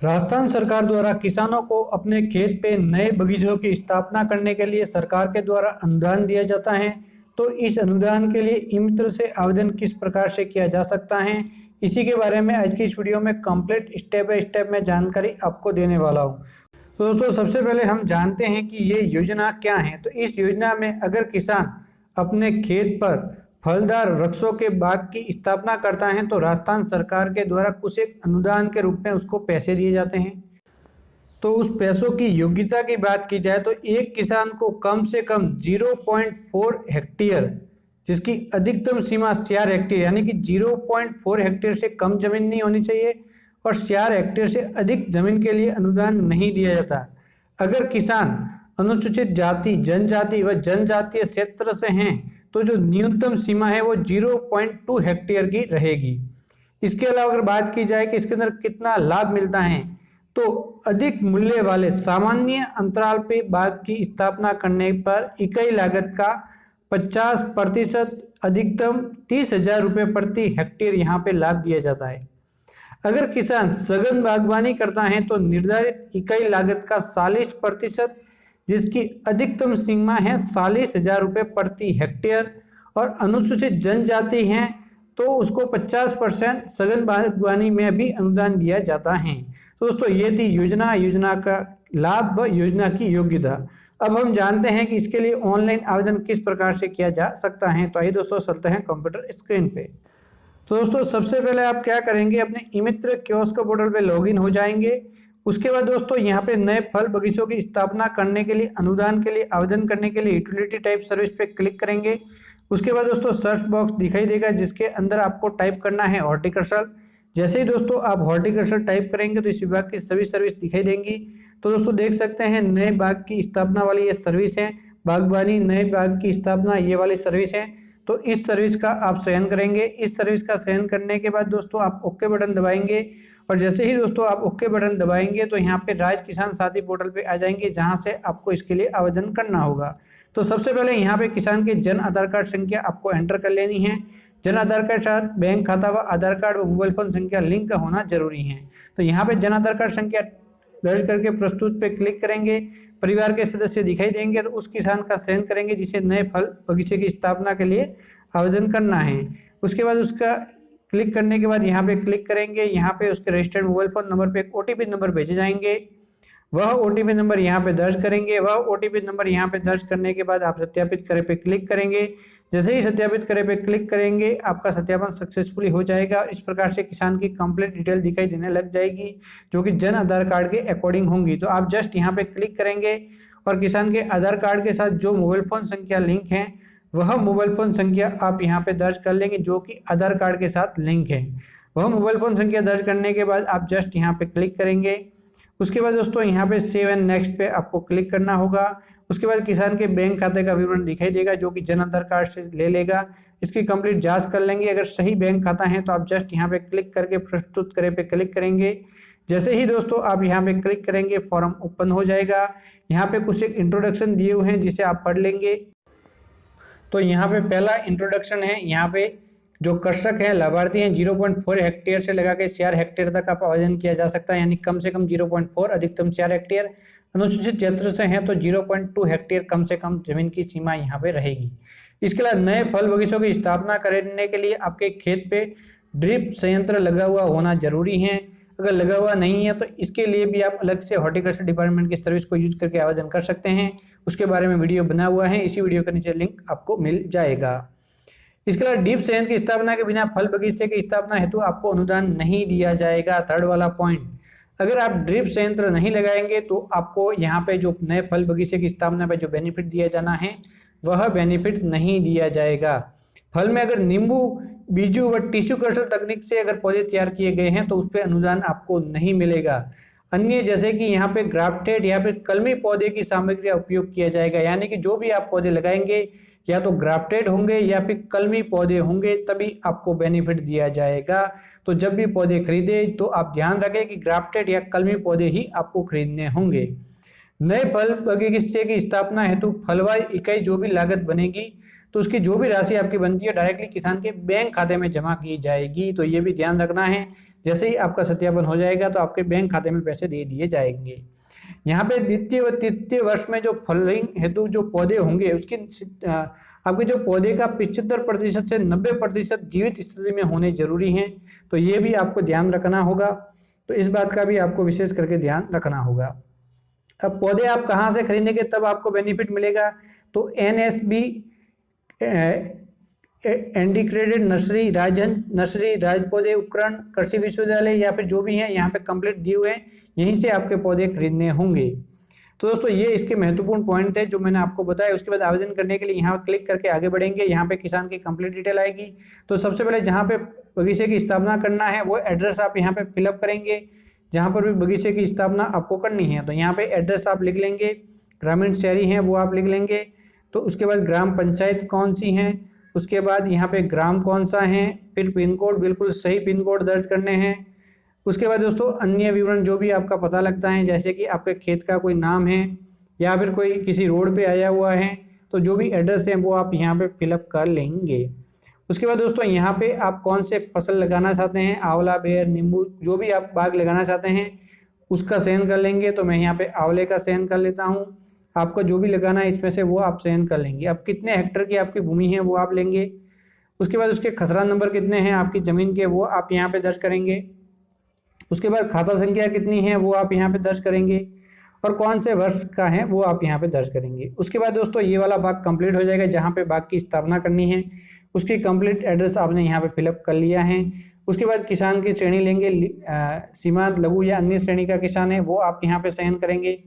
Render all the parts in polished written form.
राजस्थान सरकार द्वारा किसानों को अपने खेत पे नए बगीचों की स्थापना करने के लिए सरकार के द्वारा अनुदान दिया जाता है। तो इस अनुदान के लिए ई मित्र से आवेदन किस प्रकार से किया जा सकता है, इसी के बारे में आज की इस वीडियो में कंप्लीट स्टेप बाय स्टेप में जानकारी आपको देने वाला हूँ। तो दोस्तों, सबसे पहले हम जानते हैं कि ये योजना क्या है। तो इस योजना में अगर किसान अपने खेत पर फलदार वृक्षों के बाग की स्थापना करता है तो राजस्थान सरकार के द्वारा कुछ एक अनुदान के रूप में उसको पैसे दिए जाते हैं। तो उस पैसों की योग्यता की बात की जाए तो एक किसान को कम से कम 0.4 हेक्टेयर, जिसकी अधिकतम सीमा 4 हेक्टेयर यानी कि 0.4 हेक्टेयर से कम जमीन नहीं होनी चाहिए और 4 हेक्टेयर से अधिक जमीन के लिए अनुदान नहीं दिया जाता। अगर किसान अनुसूचित जाति, जनजाति व जनजातीय क्षेत्र से हैं तो जो न्यूनतम सीमा है वो 0.2 हेक्टेयर की रहेगी। इसके अलावा अगर बात की जाए कि इसके अंदर कितना लाभ मिलता है तो अधिक मूल्य वाले सामान्य अंतराल पे बाग की स्थापना करने पर इकाई लागत का 50% अधिकतम 30,000 रुपये प्रति हेक्टेयर यहाँ पे लाभ दिया जाता है। अगर किसान सघन बागवानी करता है तो निर्धारित इकाई लागत का 40%, जिसकी अधिकतम सीमा है 40,000 रुपये प्रति हेक्टेयर, और अनुसूचित जनजाति हैं तो उसको 50% सघन बागवानी में भी अनुदान दिया जाता है। तो दोस्तों, ये थी योजना का लाभ व योजना की योग्यता। अब हम जानते हैं कि इसके लिए ऑनलाइन आवेदन किस प्रकार से किया जा सकता है। तो आइए दोस्तों, चलते हैं कंप्यूटर स्क्रीन पे। तो दोस्तों, सबसे पहले आप क्या करेंगे, अपने ई मित्र कियोस्क पोर्टल पे लॉगिन हो जाएंगे। उसके बाद दोस्तों, यहाँ पे नए फल बगीचों की स्थापना करने के लिए अनुदान के लिए आवेदन करने के लिए यूटिलिटी टाइप सर्विस पे क्लिक करेंगे। उसके बाद दोस्तों, सर्च बॉक्स दिखाई देगा जिसके अंदर आपको टाइप करना है हॉर्टिकल्चर। जैसे ही दोस्तों आप हॉर्टिकल्चर टाइप करेंगे तो इस विभाग की सभी सर्विस दिखाई देंगी। तो दोस्तों, देख सकते हैं नए बाग की स्थापना वाली ये सर्विस है, बागबानी नए बाग की स्थापना ये वाली सर्विस है। तो इस सर्विस का आप चयन करेंगे। इस सर्विस का चयन करने के बाद दोस्तों आप ओके बटन दबाएंगे और जैसे ही दोस्तों आप ओके बटन दबाएंगे तो यहाँ पे राज्य किसान साथी पोर्टल पे आ जाएंगे, जहाँ से आपको इसके लिए आवेदन करना होगा। तो सबसे पहले यहाँ पे किसान के जन आधार कार्ड संख्या आपको एंटर कर लेनी है। जन आधार कार्ड के साथ बैंक खाता व आधार कार्ड व मोबाइल फोन संख्या लिंक होना जरूरी है। तो यहाँ पे जन आधार कार्ड संख्या दर्ज करके प्रस्तुत पे क्लिक करेंगे। परिवार के सदस्य दिखाई देंगे तो उस किसान का चयन करेंगे जिसे नए फल बगीचे की स्थापना के लिए आवेदन करना है। उसके बाद उसका क्लिक करने के बाद यहाँ पे क्लिक करेंगे। यहाँ पे उसके रजिस्टर्ड मोबाइल फोन नंबर पे एक OTP नंबर भेजे जाएंगे। वह OTP नंबर यहाँ पे दर्ज करेंगे। वह OTP नंबर यहाँ पे दर्ज करने के बाद आप सत्यापित करें पे क्लिक करेंगे। जैसे ही सत्यापित करें पे क्लिक करेंगे आपका सत्यापन सक्सेसफुली हो जाएगा। इस प्रकार से किसान की कंप्लीट डिटेल दिखाई देने लग जाएगी, जो कि जन आधार कार्ड के अकॉर्डिंग होंगी। तो आप जस्ट यहाँ पे क्लिक करेंगे और किसान के आधार कार्ड के साथ जो मोबाइल फोन संख्या लिंक है वह मोबाइल फोन संख्या आप यहाँ पे दर्ज कर लेंगे, जो कि आधार कार्ड के साथ लिंक है। वह मोबाइल फोन संख्या दर्ज करने के बाद आप जस्ट यहाँ पे क्लिक करेंगे। उसके बाद दोस्तों यहाँ पे सेव एंड नेक्स्ट पे आपको क्लिक करना होगा। उसके बाद किसान के बैंक खाते का विवरण दिखाई देगा, जो कि जन आधार कार्ड से ले लेगा। इसकी कंप्लीट जांच कर लेंगे। अगर सही बैंक खाता है तो आप जस्ट यहाँ पे क्लिक करके प्रस्तुत करें पे क्लिक करेंगे। जैसे ही दोस्तों आप यहाँ पे क्लिक करेंगे फॉर्म ओपन हो जाएगा। यहाँ पे कुछ एक इंट्रोडक्शन दिए हुए हैं जिसे आप पढ़ लेंगे। तो यहाँ पे पहला इंट्रोडक्शन है, यहाँ पे जो कृषक है लाभार्थी हैं 0.4 हेक्टेयर से लगा के 4 हेक्टेयर तक आप आवेदन किया जा सकता है, यानी कम से कम 0.4 अधिकतम 4 हेक्टेयर। अनुसूचित क्षेत्र से हैं तो 0.2 हेक्टेयर कम से कम जमीन की सीमा यहाँ पे रहेगी। इसके अलावा नए फल बगीचों की स्थापना करने के लिए आपके खेत पे ड्रिप संयंत्र लगा हुआ होना जरूरी है। अगर लगा हुआ नहीं है तो इसके लिए भी आप अलग से हॉर्टिकल्चर डिपार्टमेंट की सर्विस को यूज करके आवेदन कर सकते हैं। उसके बारे में वीडियो बना हुआ है, इसी वीडियो के नीचे लिंक आपको मिल जाएगा। इसके अलावा ड्रिप संयंत्र की स्थापना के बिना फल बगीचे की स्थापना हेतु आपको अनुदान नहीं दिया जाएगा। थर्ड वाला पॉइंट, अगर आप ड्रिप संयंत्र नहीं लगाएंगे तो आपको यहाँ पे जो नए फल बगीचे की स्थापना पे जो बेनिफिट दिया जाना है वह बेनिफिट नहीं दिया जाएगा। फल में अगर नींबू, बीजू व टिश्यू कल्चर तकनीक से अगर पौधे तैयार किए गए हैं तो उस पर अनुदान आपको नहीं मिलेगा। अन्य जैसे कि यहाँ पे ग्राफ्टेड या फिर कलमी पौधे की सामग्री का उपयोग किया जाएगा, यानी कि जो भी आप पौधे लगाएंगे या तो ग्राफ्टेड होंगे या फिर कलमी पौधे होंगे, तभी आपको बेनिफिट दिया जाएगा। तो जब भी पौधे खरीदे तो आप ध्यान रखें कि ग्राफ्टेड या कलमी पौधे ही आपको खरीदने होंगे। नए फल बगीचे की स्थापना हेतु फलवार इकाई जो भी लागत बनेगी तो उसकी जो भी राशि आपकी बनती है डायरेक्टली किसान के बैंक खाते में जमा की जाएगी। तो ये भी ध्यान रखना है, जैसे ही आपका सत्यापन हो जाएगा तो आपके बैंक खाते में पैसे दे दिए जाएंगे। यहाँ पे द्वितीय व तृतीय वर्ष में जो फलिंग हेतु जो पौधे होंगे उसकी आपके जो पौधे का 75% से 90% जीवित स्थिति में होने जरूरी हैं। तो ये भी आपको ध्यान रखना होगा, तो इस बात का भी आपको विशेष करके ध्यान रखना होगा। अब पौधे आप कहाँ से खरीदेंगे तब आपको बेनिफिट मिलेगा, तो NSB इंटीग्रेटेड नर्सरी, राजहंस नर्सरी, राज पौधे उपकरण, कृषि विश्वविद्यालय या फिर जो भी है यहाँ पे कंप्लीट दिए हुए हैं, यहीं से आपके पौधे खरीदने होंगे। तो दोस्तों ये इसके महत्वपूर्ण पॉइंट थे जो मैंने आपको बताया। उसके बाद आवेदन करने के लिए यहाँ क्लिक करके आगे बढ़ेंगे। यहाँ पे किसान की कंप्लीट डिटेल आएगी। तो सबसे पहले जहाँ पे बगीचे की स्थापना करना है वो एड्रेस आप यहाँ पे फिलअप करेंगे, जहाँ पर भी बगीचे की स्थापना आपको करनी है। तो यहाँ पे एड्रेस आप लिख लेंगे, ग्रामीण शहरी हैं वो आप लिख लेंगे। तो उसके बाद ग्राम पंचायत कौन सी हैं, उसके बाद यहाँ पे ग्राम कौन सा है, फिर पिन कोड, बिल्कुल सही पिन कोड दर्ज करने हैं। उसके बाद दोस्तों अन्य विवरण जो भी आपका पता लगता है, जैसे कि आपके खेत का कोई नाम है या फिर कोई किसी रोड पे आया हुआ है, तो जो भी एड्रेस है वो आप यहाँ पे फिलअप कर लेंगे। उसके बाद दोस्तों यहाँ पे आप कौन से फसल लगाना चाहते हैं, आंवला, बेर, नींबू, जो भी आप बाग लगाना चाहते हैं उसका चयन कर लेंगे। तो मैं यहाँ पे आंवले का चयन कर लेता हूँ। आपको जो भी लगाना है इसमें से वो आप चयन कर लेंगे। अब कितने हेक्टेयर की आपकी भूमि है वो आप लेंगे। उसके बाद उसके खसरा नंबर कितने हैं आपकी ज़मीन के वो आप यहाँ पे दर्ज करेंगे। उसके बाद खाता संख्या कितनी है वो आप यहाँ पे दर्ज करेंगे, और कौन से वर्ष का है वो आप यहाँ पे दर्ज करेंगे। उसके बाद दोस्तों ये वाला बाग कंप्लीट हो जाएगा, जहाँ पे बाग की स्थापना करनी है उसकी कंप्लीट एड्रेस आपने यहाँ पे फिलअप कर लिया है। उसके बाद किसान की श्रेणी लेंगे, सीमांत, लघु या अन्य श्रेणी का किसान है वो आप यहाँ पे चयन करेंगे,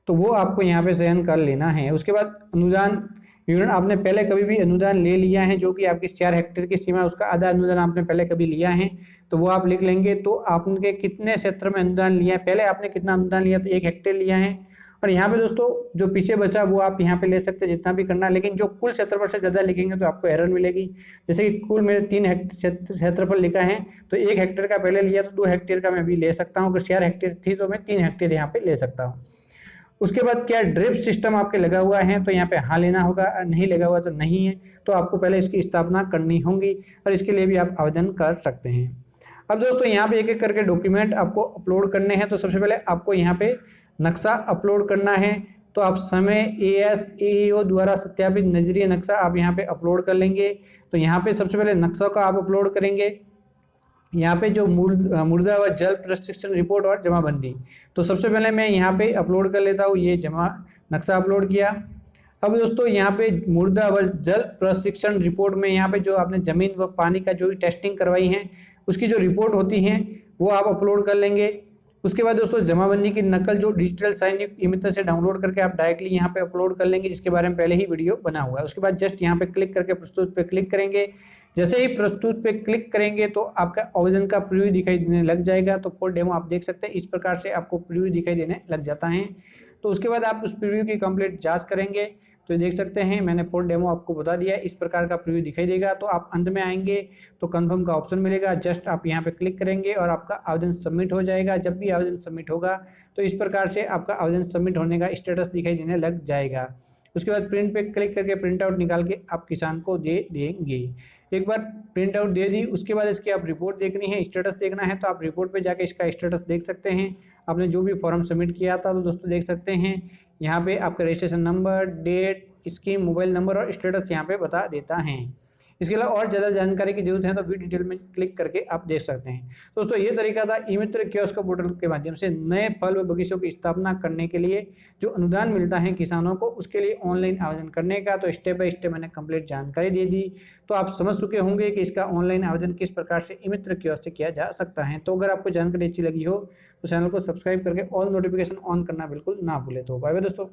तो वो आपको यहाँ पे चयन कर लेना है। उसके बाद अनुदान विवरण, आपने पहले कभी भी अनुदान ले लिया है जो कि आपकी 4 हेक्टेयर की सीमा, उसका आधा अनुदान आपने पहले कभी लिया है तो वो आप लिख लेंगे। तो आपने कितने क्षेत्र में अनुदान लिया है, पहले आपने कितना अनुदान लिया, तो 1 हेक्टेयर लिया है। और यहाँ पे दोस्तों जो पीछे बचा वो आप यहाँ पे ले सकते हैं जितना भी करना, लेकिन जो कुल क्षेत्रफल से ज़्यादा लिखेंगे तो आपको एरर मिलेगी। जैसे कि कुल मेरे 3 हेक्टेयर क्षेत्रफल लिखा है, तो 1 हेक्टेयर का पहले लिया तो 2 हेक्टेयर का मैं भी ले सकता हूँ। अगर 4 हेक्टेयर थी तो मैं 3 हेक्टेयर यहाँ पे ले सकता हूँ। उसके बाद क्या ड्रिप सिस्टम आपके लगा हुआ है, तो यहाँ पे हाँ लेना होगा, नहीं लगा हुआ तो नहीं है। तो आपको पहले इसकी स्थापना करनी होगी और इसके लिए भी आप आवेदन कर सकते हैं। अब दोस्तों यहाँ पे एक एक करके डॉक्यूमेंट आपको अपलोड करने हैं। तो सबसे पहले आपको यहाँ पे नक्शा अपलोड करना है। तो आप समय ASAEO द्वारा सत्यापित नजरीय नक्शा आप यहाँ पे अपलोड कर लेंगे। तो यहाँ पे सबसे पहले नक्शा का आप अपलोड करेंगे। यहाँ पे जो मृदा व जल प्रशिक्षण रिपोर्ट और जमाबंदी, तो सबसे पहले मैं यहाँ पे अपलोड कर लेता हूँ, ये नक्शा अपलोड किया। अब दोस्तों यहाँ पे मृदा व जल प्रशिक्षण रिपोर्ट में यहाँ पे जो आपने ज़मीन व पानी का जो भी टेस्टिंग करवाई है उसकी जो रिपोर्ट होती हैं वो आप अपलोड कर लेंगे। उसके बाद दोस्तों जमाबंदी की नकल जो डिजिटल साइन युक्त ई-मित्र से डाउनलोड करके आप डायरेक्टली यहाँ पे अपलोड कर लेंगे, जिसके बारे में पहले ही वीडियो बना हुआ है। उसके बाद जस्ट यहाँ पे क्लिक करके प्रस्तुत पे क्लिक करेंगे। जैसे ही प्रस्तुत पे क्लिक करेंगे तो आपका आवेदन का प्रीव्यू दिखाई देने लग जाएगा। तो फुल डेमो आप देख सकते हैं, इस प्रकार से आपको प्रीव्यू दिखाई देने लग जाता है। तो उसके बाद आप उस प्रीव्यू की कंप्लीट जांच करेंगे। तो देख सकते हैं मैंने फुल डेमो आपको बता दिया, इस प्रकार का प्रीव्यू दिखाई देगा। तो आप अंत में आएंगे तो कंफर्म का ऑप्शन मिलेगा, जस्ट आप यहाँ पे क्लिक करेंगे और आपका आवेदन सबमिट हो जाएगा। जब भी आवेदन सबमिट होगा तो इस प्रकार से आपका आवेदन सबमिट होने का स्टेटस दिखाई देने लग जाएगा। उसके बाद प्रिंट पे क्लिक करके प्रिंट आउट निकाल के आप किसान को दे देंगे। एक बार प्रिंट आउट दे दी, उसके बाद इसकी आप रिपोर्ट देखनी है, स्टेटस देखना है, तो आप रिपोर्ट पे जाके इसका स्टेटस देख सकते हैं। आपने जो भी फॉर्म सबमिट किया था तो दोस्तों देख सकते हैं यहाँ पे आपका registration number, date, scheme, mobile number और स्टेटस यहाँ पे बता देता है। इसके अलावा और ज़्यादा जानकारी की जरूरत है तो वीडियो डिटेल में क्लिक करके आप देख सकते हैं। दोस्तों ये तरीका था ई-मित्र कियोस्क पोर्टल के माध्यम से नए फल व बगीचों की स्थापना करने के लिए जो अनुदान मिलता है किसानों को, उसके लिए ऑनलाइन आवेदन करने का। तो स्टेप बाय स्टेप मैंने कंप्लीट जानकारी दे दी, तो आप समझ चुके होंगे कि इसका ऑनलाइन आवेदन किस प्रकार से ई-मित्र कियोस्क से किया जा सकता है। तो अगर आपको जानकारी अच्छी लगी हो तो चैनल को सब्सक्राइब करके ऑल नोटिफिकेशन ऑन करना बिल्कुल ना भूले। तो बाय बाय दोस्तों।